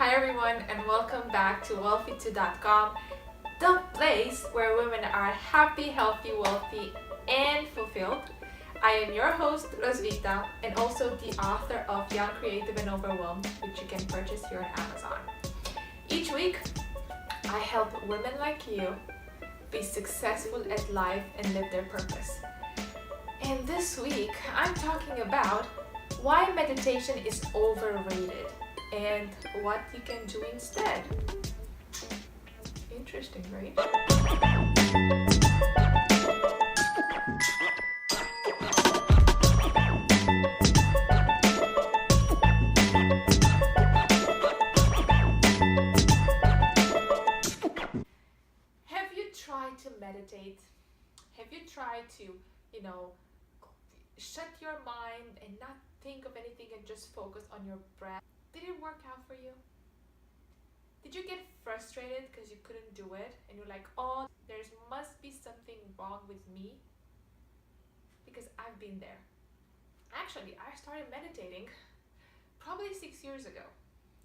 Hi everyone and welcome back to wealthy2.com, the place where women are happy, healthy, wealthy, and fulfilled. I am your host Roswitha and also the author of Young, Creative, and Overwhelmed, which you can purchase here on Amazon. Each week, I help women like you be successful at life and live their purpose. And this week, I'm talking about why meditation is overrated and what you can do instead. Interesting, right? Have you tried to meditate? Have you tried to, you know, shut your mind and not think of anything and just focus on your breath? Did it work out for you? Did you get frustrated because you couldn't do it and you're like, oh, there must be something wrong with me? Because I've been there. Actually, I started meditating probably 6 years ago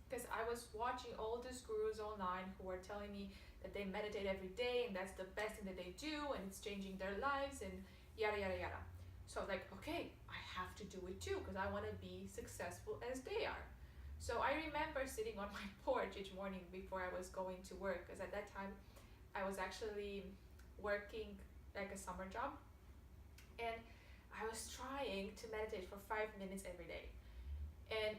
because I was watching all these gurus online who were telling me that they meditate every day and that's the best thing that they do and it's changing their lives and yada yada yada. So I was like, okay, I have to do it too because I want to be successful as they are. So I remember sitting on my porch each morning before I was going to work, because at that time I was actually working like a summer job, and I was trying to meditate for 5 minutes every day. And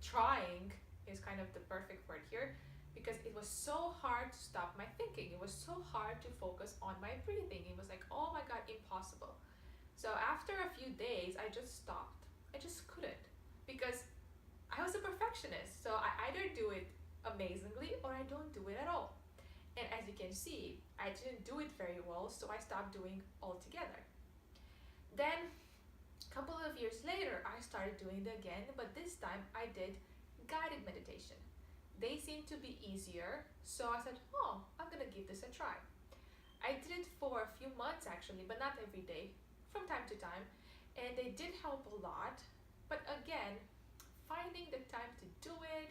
trying is kind of the perfect word here, because it was so hard to stop my thinking. It was so hard to focus on my breathing. It was like, oh my god, impossible. So after a few days, I just stopped. I just couldn't, because I was a perfectionist, so I either do it amazingly or I don't do it at all. And as you can see, I didn't do it very well, so I stopped doing altogether. Then, a couple of years later, I started doing it again, but this time I did guided meditation. They seemed to be easier, so I said, oh, I'm gonna give this a try. I did it for a few months actually, but not every day, from time to time, and they did help a lot, but again, finding the time to do it,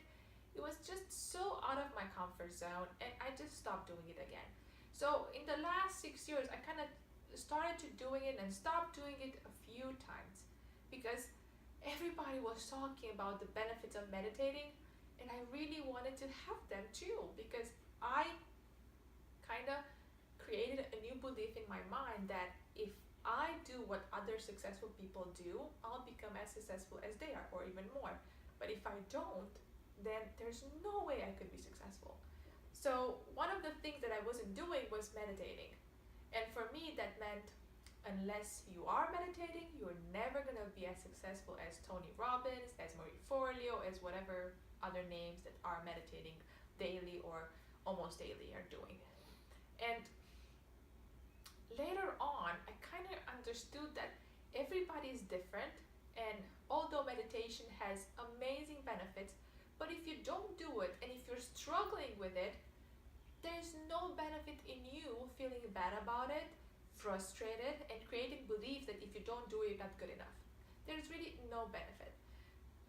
it was just so out of my comfort zone and I just stopped doing it again. So in the last 6 years, I kind of started to doing it and stopped doing it a few times because everybody was talking about the benefits of meditating and I really wanted to have them too, because I kind of created a new belief in my mind that if I do what other successful people do, I'll become as successful as they are, or even more. But if I don't, then there's no way I could be successful. So one of the things that I wasn't doing was meditating. And for me, that meant unless you are meditating, you're never going to be as successful as Tony Robbins, as Marie Forleo, as whatever other names that are meditating daily or almost daily are doing. And later on, I kind of understood that everybody is different, and although meditation has amazing benefits, but if you don't do it and if you're struggling with it, there's no benefit in you feeling bad about it, frustrated, and creating beliefs that if you don't do it, you're not good enough. There's really no benefit.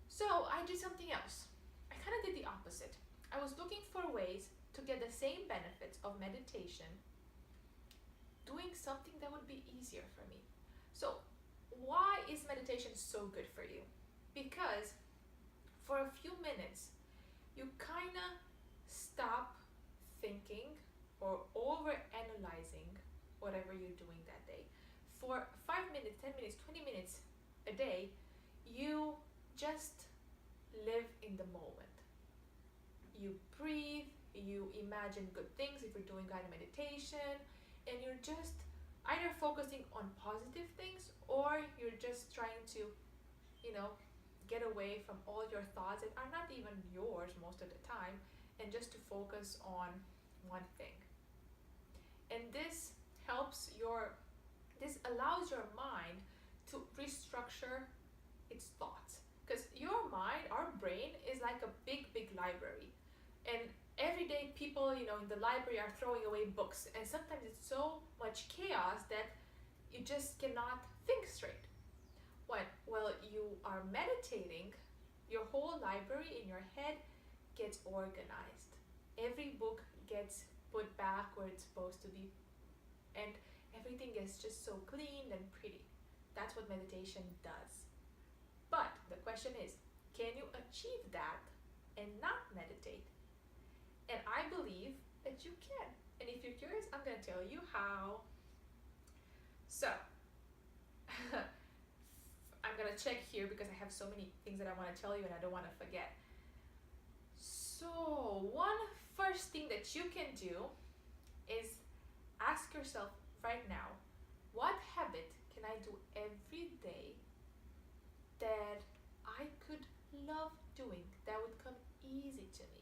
So I did something else. I kind of did the opposite. I was looking for ways to get the same benefits of meditation doing something that would be easier for me. So why is meditation so good for you? Because for a few minutes, you kind of stop thinking or over analyzing whatever you're doing that day. For 5 minutes, 10 minutes, 20 minutes a day, you just live in the moment. You breathe, you imagine good things if you're doing guided meditation, and you're just either focusing on positive things or you're just trying to, get away from all your thoughts that are not even yours most of the time, and just to focus on one thing. And this allows your mind to restructure its thoughts, because your mind, our brain, is like a big library, and every day people in the library are throwing away books, and sometimes it's so much chaos that you just cannot think straight. While you are meditating, your whole library in your head gets organized. Every book gets put back where it's supposed to be, and everything is just so clean and pretty. That's what meditation does. But the question is, can you achieve that and not meditate? And I believe that you can. And if you're curious, I'm going to tell you how. So, I'm going to check here because I have so many things that I want to tell you and I don't want to forget. So, one first thing that you can do is ask yourself right now, what habit can I do every day that I could love doing, that would come easy to me?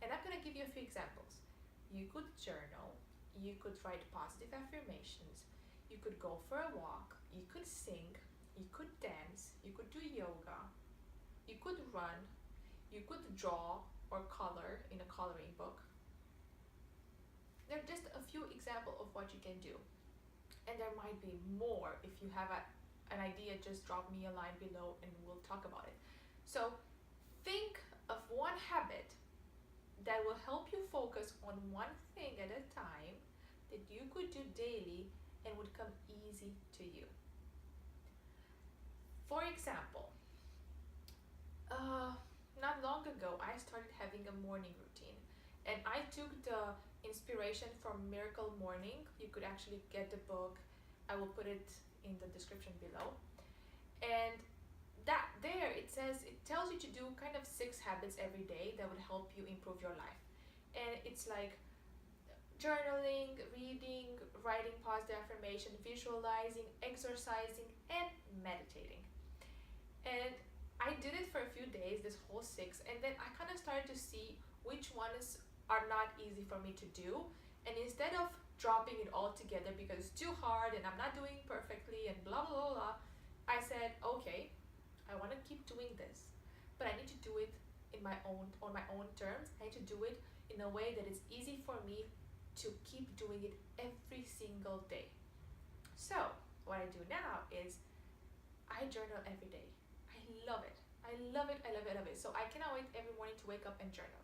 And I'm going to give you a few examples. You could journal, you could write positive affirmations, you could go for a walk, you could sing, you could dance, you could do yoga, you could run, you could draw or color in a coloring book. They're just a few examples of what you can do. And there might be more. If you have an idea, just drop me a line below and we'll talk about it. So think of one habit that will help you focus on one thing at a time that you could do daily and would come easy to you. For example, not long ago I started having a morning routine, and I took the inspiration from Miracle Morning. You could actually get the book. I will put it in the description below. And that there it tells you to do kind of 6 habits every day that would help you improve your life. And it's like journaling, reading, writing positive affirmation, visualizing, exercising, and meditating. And I did it for a few days, this whole 6, and then I kind of started to see which ones are not easy for me to do. And instead of dropping it all together because it's too hard and I'm not doing perfectly and blah blah blah, I said, okay, I want to keep doing this, but I need to do it on my own terms. I need to do it in a way that is easy for me to keep doing it every single day. So what I do now is I journal every day. I love it. I love it. I love it. I love it. So I cannot wait every morning to wake up and journal.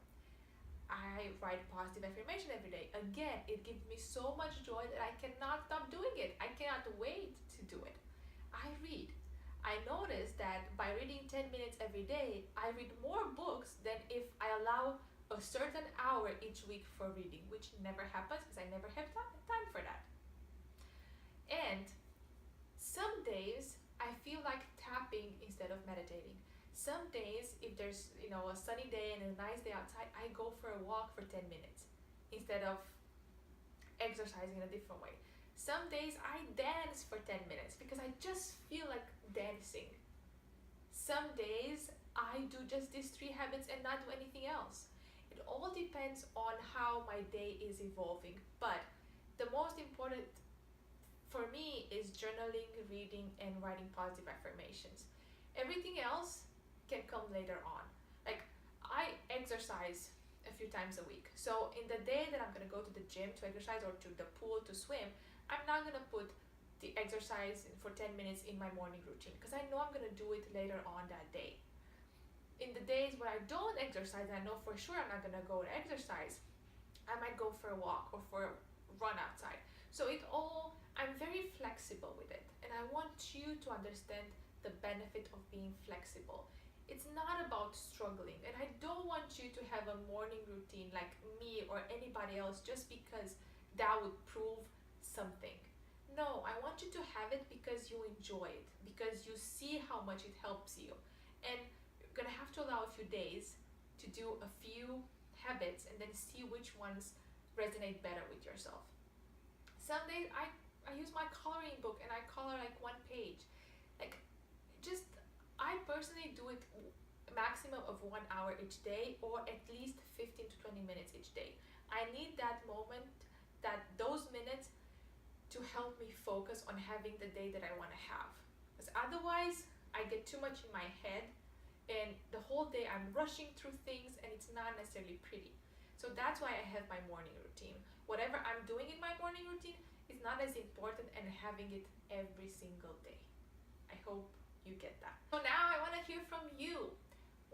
I write positive affirmation every day. Again, it gives me so much joy that I cannot stop doing it. I cannot wait to do it. I read. I notice that by reading 10 minutes every day, I read more books than if I allow a certain hour each week for reading, which never happens because I never have time for that. And some days I feel like tapping instead of meditating. Some days, if there's a sunny day and a nice day outside, I go for a walk for 10 minutes instead of exercising in a different way. Some days I dance for 10 minutes because I just feel like dancing. Some days I do just these 3 habits and not do anything else. It all depends on how my day is evolving. But the most important for me is journaling, reading, and writing positive affirmations. Everything else can come later on. Like, I exercise a few times a week. So in the day that I'm going to go to the gym to exercise or to the pool to swim, I'm not going to put the exercise for 10 minutes in my morning routine because I know I'm going to do it later on that day. In the days where I don't exercise, I know for sure I'm not going to go and exercise, I might go for a walk or for a run outside. So I'm very flexible with it, and I want you to understand the benefit of being flexible. It's not about struggling, and I don't want you to have a morning routine like me or anybody else just because that would prove something. No, I want you to have it because you enjoy it, because you see how much it helps you. And you're gonna have to allow a few days to do a few habits and then see which ones resonate better with yourself. Some days I use my coloring book and I color like 1 page. Like, just, I personally do it maximum of 1 hour each day, or at least 15 to 20 minutes each day. I need that moment, those minutes to help me focus on having the day that I want to have. Because otherwise, I get too much in my head and the whole day I'm rushing through things and it's not necessarily pretty. So that's why I have my morning routine. Whatever I'm doing in my morning routine is not as important and having it every single day. I hope you get that. So now I want to hear from you.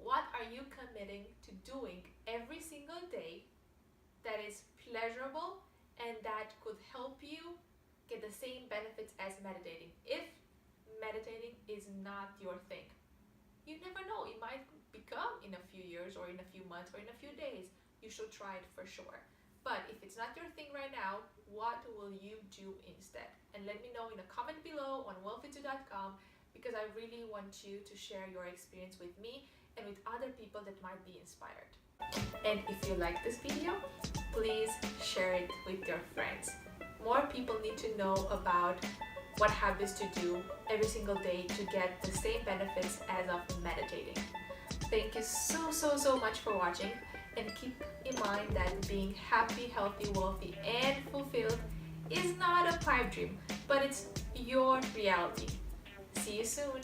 What are you committing to doing every single day that is pleasurable and that could help you get the same benefits as meditating? If meditating is not your thing, you never know, it might become in a few years or in a few months or in a few days. You should try it for sure. But if it's not your thing right now, what will you do instead? And let me know in a comment below on wealthy2.com, because I really want you to share your experience with me and with other people that might be inspired. And if you like this video, please share it with your friends. More people need to know about what habits to do every single day to get the same benefits as of meditating. Thank you so much for watching, and keep in mind that being happy, healthy, wealthy, and fulfilled is not a pipe dream, but it's your reality. See you soon.